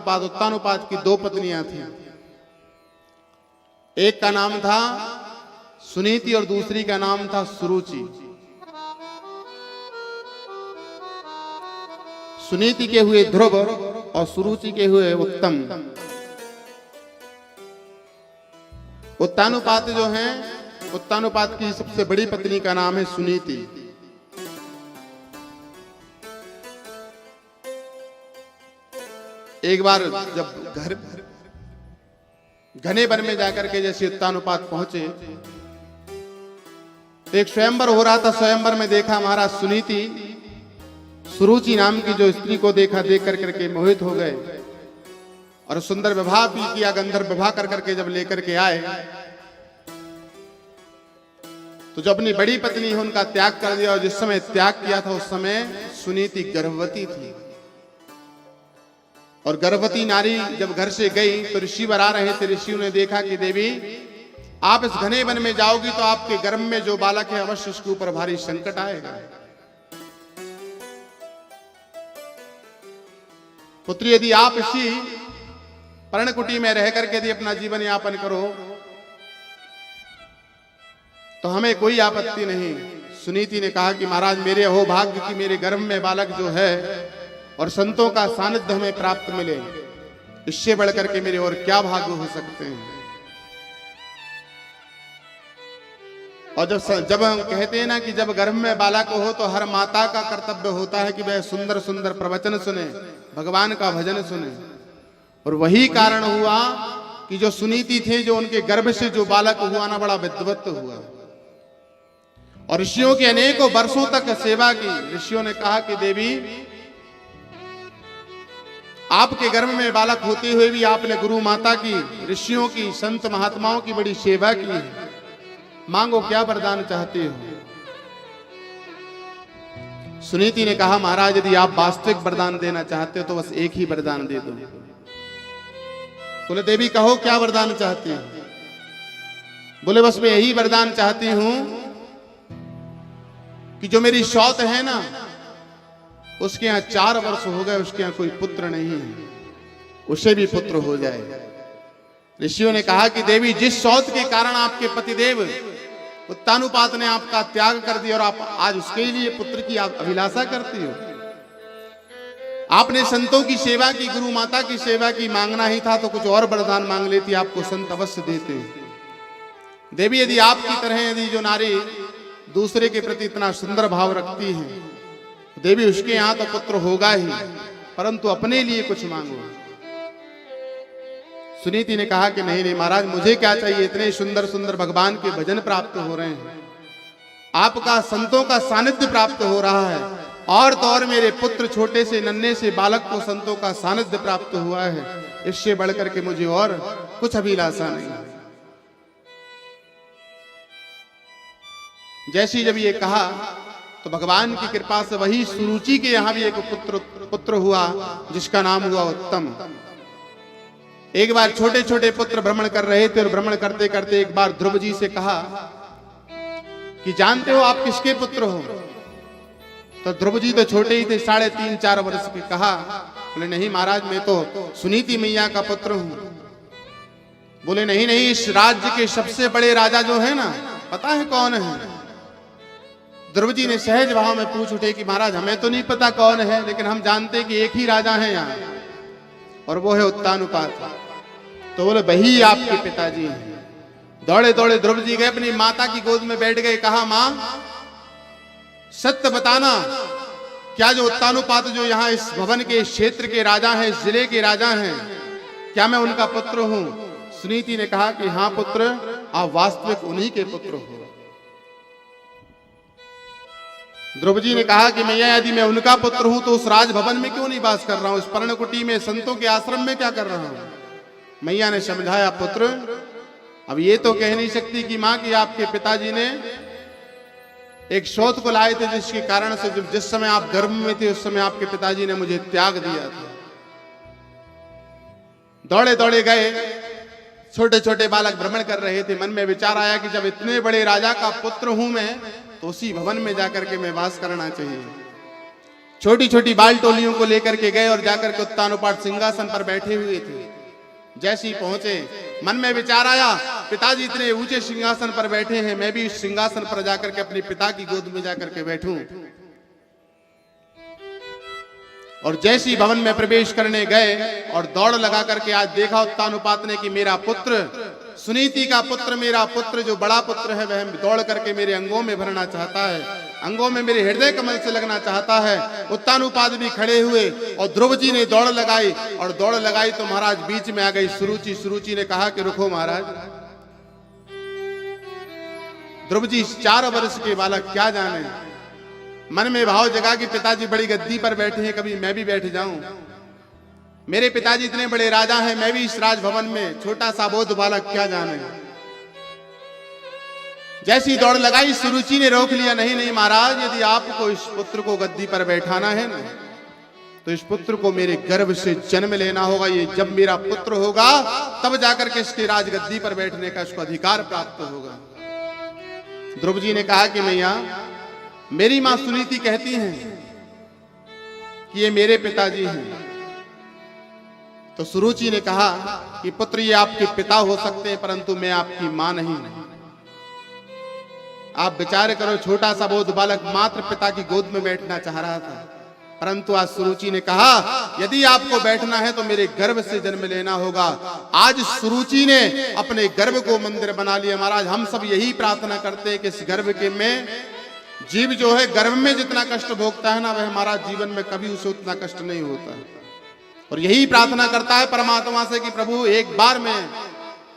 उत्तानुपात की दो पत्नियां थीं। एक का नाम था सुनीति और दूसरी का नाम था सुरुचि। सुनीति के हुए ध्रुव और सुरुचि के हुए उत्तम। उत्तानुपात जो है, उत्तानुपात की सबसे बड़ी पत्नी का नाम है सुनीति। एक बार जब घर घने वन में जाकर के जैसे उत्तानुपात पहुंचे तो एक स्वयंवर हो रहा था। स्वयंवर में देखा महाराज सुनीति सुरुचि नाम की जो स्त्री को देखा, देख कर करके मोहित हो गए और सुंदर विवाह भी किया। गंधर्व विवाह कर करके जब लेकर के आए तो जो अपनी बड़ी पत्नी है उनका त्याग कर दिया। और जिस समय त्याग किया था उस समय सुनीति गर्भवती थी। और गर्भवती नारी जब घर से गई तो ऋषिवर आ रहे थे। ऋषियों ने देखा कि देवी आप इस घने वन में जाओगी तो आपके गर्भ में जो बालक है अवश्य उसके ऊपर भारी संकट आएगा। पुत्री यदि आप इसी पर्णकुटी में रह करके यदि अपना जीवन यापन करो तो हमें कोई आपत्ति नहीं। सुनीति ने कहा कि महाराज मेरे अहोभाग्य की मेरे गर्भ में बालक जो है और संतों का सानिध्य हमें प्राप्त मिले, इससे बढ़कर के मेरे और क्या भाग्य हो सकते हैं। और जब हम कहते हैं ना कि जब गर्भ में बालक हो तो हर माता का कर्तव्य होता है कि वह सुंदर सुंदर प्रवचन सुने, भगवान का भजन सुने। और वही कारण हुआ कि जो सुनीति थे, जो उनके गर्भ से जो बालक हुआ ना, बड़ा विद्वत हुआ और ऋषियों की अनेकों वर्षों तक सेवा की। ऋषियों ने कहा कि देवी आपके गर्भ में बालक होते हुए भी आपने गुरु माता की, ऋषियों की, संत महात्माओं की बड़ी सेवा की है। मांगो क्या वरदान चाहते हो। सुनीति ने कहा महाराज यदि आप वास्तविक वरदान देना चाहते हो तो बस एक ही वरदान दे दो। बोले देवी कहो क्या वरदान चाहते हो। बोले बस मैं यही वरदान चाहती हूं कि जो मेरी शौत है ना, उसके यहाँ 4 वर्ष हो गए, उसके यहाँ कोई पुत्र नहीं है, उसे भी पुत्र हो जाए। ऋषियों ने कहा कि देवी जिस शौत के कारण आपके पतिदेव उत्तानुपात ने आपका त्याग कर दिया और आप आज उसके लिए पुत्र की आप अभिलाषा करती हो। आपने संतों की सेवा की, गुरु माता की सेवा की, मांगना ही था तो कुछ और वरदान मांग लेती, आपको संत अवश्य देते। देवी यदि आपकी तरह यदि जो नारी दूसरे के प्रति इतना सुंदर भाव रखती है, देवी उसके यहां तो पुत्र होगा ही, परंतु अपने लिए कुछ मांगो। सुनीति ने कहा कि नहीं नहीं महाराज मुझे क्या चाहिए, इतने सुंदर सुंदर भगवान के भजन प्राप्त हो रहे हैं, आपका संतों का सानिध्य प्राप्त हो रहा है, और तो और मेरे पुत्र छोटे से नन्हे से बालक को संतों का सानिध्य प्राप्त हुआ है, इससे बढ़कर के मुझे और कुछ अभिलाषा नहीं। जैसी जब ये कहा तो भगवान की कृपा से वही सुरुचि के यहां भी एक पुत्र हुआ जिसका नाम हुआ उत्तम। एक बार छोटे छोटे पुत्र भ्रमण कर रहे थे और भ्रमण करते करते एक बार ध्रुव जी से कहा कि जानते हो आप किसके पुत्र हो। तो ध्रुव जी तो छोटे ही थे, 3.5-4 वर्ष के। कहा बोले नहीं महाराज मैं तो सुनीति मैया का पुत्र हूं। बोले नहीं नहीं, इस राज्य के सबसे बड़े राजा जो है ना, पता है कौन है। ध्रुव जी ने सहज भाव में पूछ उठे कि महाराज हमें तो नहीं पता कौन है, लेकिन हम जानते हैं कि एक ही राजा है यहाँ और वो है उत्तानुपात। तो बोले वही आपके पिताजी हैं। दौड़े दौड़े ध्रुव जी गए, अपनी माता की गोद में बैठ गए। कहा मां सत्य बताना, क्या जो उत्तानुपात जो यहाँ इस भवन के क्षेत्र के राजा हैं, इस जिले के राजा हैं, क्या मैं उनका पुत्र हूं। सुनीति ने कहा कि हाँ पुत्र, आप वास्तविक उन्हीं के पुत्र हो। ध्रुव जी ने कहा कि मैया यदि मैं उनका पुत्र हूं तो उस राजभवन में क्यों नहीं वास कर रहा हूं, इस पर्णकुटी में संतों के आश्रम में क्या कर रहा हूं। मैया ने समझाया पुत्र अब ये तो कह नहीं सकती कि मां कि आपके पिताजी ने एक शौत को लाए थे जिसके कारण से जिस समय आप गर्भ में थे उस समय आपके पिताजी ने मुझे त्याग दिया था। दौड़े दौड़े गए, छोटे छोटे बालक भ्रमण कर रहे थे। मन में विचार आया कि जब इतने बड़े राजा का पुत्र हूं मैं तो उसी भवन में जाकर के मैं वास करना चाहिए। छोटी छोटी बाल टोलियों को लेकर के गए और जाकर के उत्तानोपात सिंहासन पर बैठे हुए थे। जैसे ही पहुंचे, मन में विचार आया, पिताजी इतने ऊंचे सिंहासन पर बैठे हैं, मैं भी इस सिंहासन पर जाकर के अपने पिता की गोद में जाकर के बैठूं। और जैसे ही भवन में प्रवेश करने गए और दौड़ लगा करके आज देखा उत्तानोपात ने कि मेरा पुत्र, सुनीति का पुत्र, मेरा पुत्र जो बड़ा पुत्र है, वह दौड़ करके मेरे अंगों में भरना चाहता है, अंगों में मेरे हृदय कमल से लगना चाहता है। उत्तानोपात भी खड़े हुए और ध्रुव जी ने दौड़ लगाई, और दौड़ लगाई तो महाराज बीच में आ गई सुरुचि। सुरुचि ने कहा कि रुको महाराज। ध्रुव जी 4 वर्ष के बालक क्या जाने, मन में भाव जगा कि पिताजी बड़ी गद्दी पर बैठे हैं, कभी मैं भी बैठ जाऊं। मेरे पिताजी इतने बड़े राजा हैं, मैं भी इस राजभवन में छोटा सा बोध बालक क्या जाने। जैसी दौड़ लगाई, सुरुचि ने रोक लिया, नहीं नहीं महाराज, यदि आपको इस पुत्र को गद्दी पर बैठाना है ना, तो इस पुत्र को मेरे गर्भ से जन्म लेना होगा। ये जब मेरा पुत्र होगा तब जाकर के इसके राजगद्दी पर बैठने का इसको अधिकार प्राप्त होगा। ध्रुव जी ने कहा कि मैया, मेरी मां सुनीति कहती हैं कि ये मेरे पिताजी हैं। तो सुरुचि ने कहा कि पुत्र, ये आपके पिता हो सकते हैं, परंतु मैं आपकी मां नहीं। आप विचार करो, छोटा सा बोध बालक मात्र पिता की गोद में बैठना चाह रहा था, परंतु आज सुरुचि ने कहा यदि आपको बैठना है तो मेरे गर्भ से जन्म लेना होगा। आज सुरुचि ने अपने गर्भ को मंदिर बना लिया। महाराज, हम सब यही प्रार्थना करते हैं कि इस गर्भ के में जीव जो है गर्भ में जितना कष्ट भोगता है ना, वह हमारा जीवन में कभी उसे उतना कष्ट नहीं होता। और यही प्रार्थना करता है परमात्मा से कि प्रभु एक बार मैं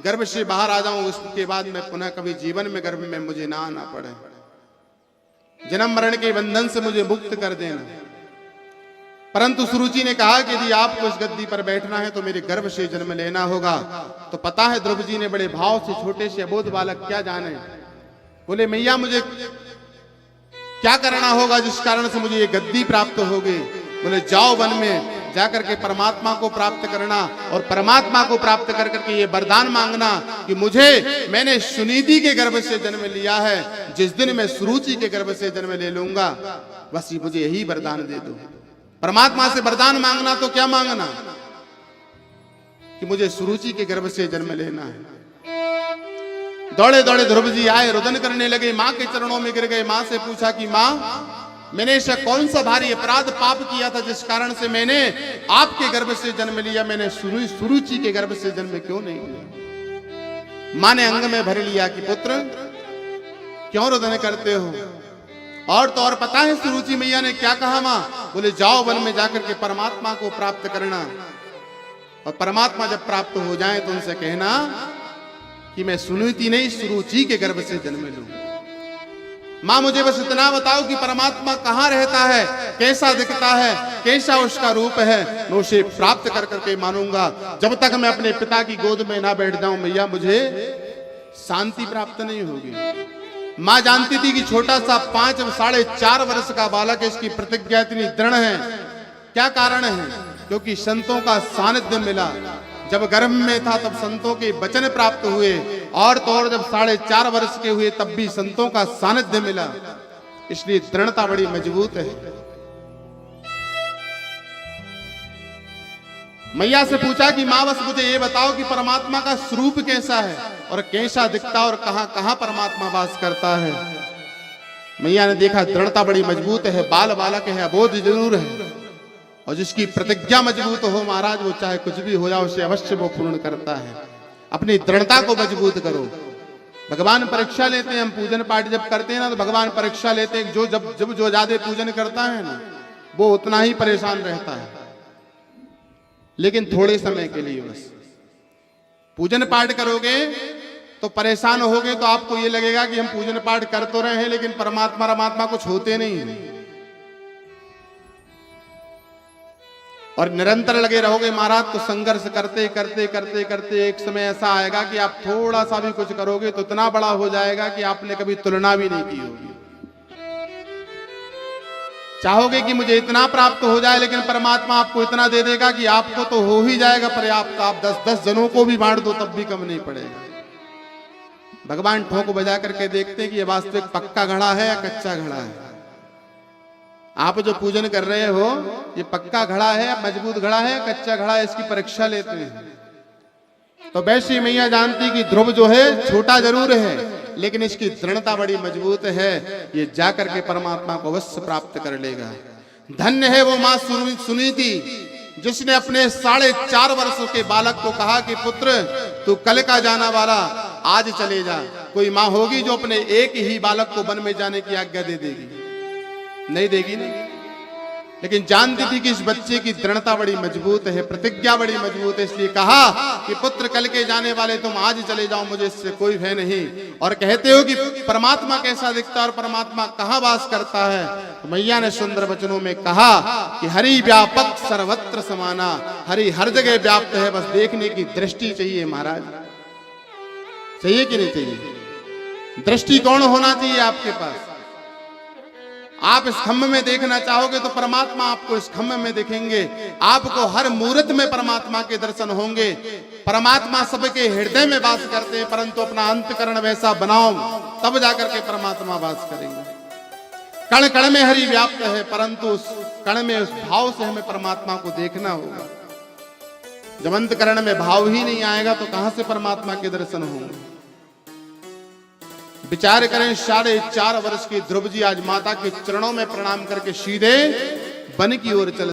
गर्भ से बाहर आ जाऊं, उसके बाद मैं पुनः कभी जीवन में गर्भ में मुझे ना आना पड़े, जन्म मरण के बंधन से मुझे मुक्त कर देना। परंतु सुरुचि ने कहा कि यदि आपको इस गद्दी पर बैठना है तो मेरे गर्भ से जन्म लेना होगा। तो पता है ध्रुव जी ने बड़े भाव से, छोटे से अबोध बालक क्या जाने, बोले मैया मुझे क्या करना होगा जिस कारण से मुझे ये गद्दी प्राप्त होगी। बोले जाओ वन में जाकर के परमात्मा को प्राप्त करना, और परमात्मा को प्राप्त कर करके ये वरदान मांगना कि मैंने सुनीति के गर्भ से जन्म लिया है, जिस दिन मैं सुरुचि के गर्भ से जन्म ले लूंगा, बस मुझे यही वरदान दे दो। परमात्मा से वरदान मांगना तो क्या मांगना कि मुझे सुरुचि के गर्भ से जन्म लेना है। दौड़े दौड़े ध्रुव जी आए, रुदन करने लगे, माँ के चरणों में गिर गए। माँ से पूछा कि माँ, मैंने ऐसा कौन सा भारी अपराध पाप किया था जिस कारण से मैंने आपके गर्भ से जन्म लिया, मैंने सुरुचि के गर्भ से जन्म क्यों नहीं लिया। माँ ने अंग में भर लिया कि पुत्र क्यों रुदन करते हो। और तो और पता है सुरुचि मैया ने क्या कहा माँ, बोले जाओ वन में जाकर के परमात्मा को प्राप्त करना, और परमात्मा जब प्राप्त हो जाए तो उनसे कहना कि मैं सुनीति नहीं सुरुचि के गर्भ से जन्म लूं। मां मुझे बस इतना बताओ कि परमात्मा कहां रहता है, कैसा दिखता है, कैसा उसका रूप है, मैं उसे प्राप्त कर करके मानूंगा। जब तक मैं अपने पिता की गोद में ना बैठ जाऊं मैया, मुझे शांति प्राप्त नहीं होगी। मां जानती थी कि छोटा सा 5 साढ़े 4 वर्ष का बालक, इसकी प्रतिज्ञा इतनी दृढ़ है। क्या कारण है? क्योंकि संतों का सानिध्य मिला। जब गर्भ में था तब संतों के वचन प्राप्त हुए, और तो और जब 4.5 वर्ष के हुए तब भी संतों का सानिध्य मिला, इसलिए दृढ़ता बड़ी मजबूत है। मैया से पूछा कि मां बस मुझे ये बताओ कि परमात्मा का स्वरूप कैसा है और कैसा दिखता और कहां कहां परमात्मा वास करता है। मैया ने देखा दृढ़ता बड़ी मजबूत है, बाल बालक है, अबोध जरूर है, और जिसकी प्रतिज्ञा मजबूत हो महाराज, वो चाहे कुछ भी हो जाए उसे अवश्य वो पूर्ण करता है। अपनी दृढ़ता को मजबूत करो। भगवान परीक्षा लेते हैं, हम पूजन पाठ जब करते हैं ना तो भगवान परीक्षा लेते हैं। जब जो ज्यादा पूजन करता है ना वो उतना ही परेशान रहता है, लेकिन थोड़े समय के लिए बस। पूजन पाठ करोगे तो परेशान होगे तो आपको ये लगेगा कि हम पूजन पाठ कर तो रहे हैं लेकिन परमात्मा कुछ होते नहीं है। और निरंतर लगे रहोगे महाराज तो संघर्ष करते करते करते करते एक समय ऐसा आएगा कि आप थोड़ा सा भी कुछ करोगे तो इतना बड़ा हो जाएगा कि आपने कभी तुलना भी नहीं की होगी। चाहोगे कि मुझे इतना प्राप्त हो जाए, लेकिन परमात्मा आपको इतना दे देगा कि आपको तो हो ही जाएगा पर्याप्त। आप 10-10 जनों को भी बांट दो तब भी कम नहीं पड़ेगा। भगवान ठोक बजा करके देखते हैं कि ये वास्तविक पक्का घड़ा है या कच्चा घड़ा है। आप जो पूजन कर रहे हो ये पक्का घड़ा है, मजबूत घड़ा है, कच्चा घड़ा है, इसकी परीक्षा लेते हैं। तो वैसी मैया जानती कि ध्रुव जो है छोटा जरूर है लेकिन इसकी दृढ़ता बड़ी मजबूत है, ये जाकर के परमात्मा को अवश्य प्राप्त कर लेगा। धन्य है वो माँ सुनीति जिसने अपने 4.5 वर्षों के बालक को कहा कि पुत्र तू कल का जाना वाला आज चले जा। कोई माँ होगी जो अपने एक ही बालक को वन में जाने की आज्ञा दे देगी? नहीं देगी ना। लेकिन जानती थी कि इस बच्चे की दृढ़ता बड़ी मजबूत है, प्रतिज्ञा बड़ी मजबूत है, इसलिए कहा कि पुत्र कल के जाने वाले तुम आज चले जाओ, मुझे इससे कोई भय नहीं। और कहते हो कि परमात्मा कैसा दिखता है और परमात्मा कहाँ वास करता है? तो मैया ने सुंदर वचनों में कहा कि हरि व्यापक सर्वत्र समाना, हरि हर जगह व्याप्त है, बस देखने की दृष्टि चाहिए। महाराज चाहिए कि नहीं चाहिए? दृष्टिकोण होना चाहिए आपके पास। आप इस खम्भ में देखना चाहोगे तो परमात्मा आपको इस खम्भ में दिखेंगे, आपको हर मुहूर्त में परमात्मा के दर्शन होंगे। परमात्मा सबके हृदय में वास करते हैं, परंतु अपना अंतकरण वैसा बनाओ तब जाकर के परमात्मा वास करेंगे। कण कण में हरि व्याप्त है, परंतु उस कण में उस भाव से हमें परमात्मा को देखना होगा। जब अंतकरण में भाव ही नहीं आएगा तो कहां से परमात्मा के दर्शन होंगे? विचार करें, 4.5 वर्ष की ध्रुव जी आज माता के चरणों में प्रणाम करके सीधे वन की ओर चले।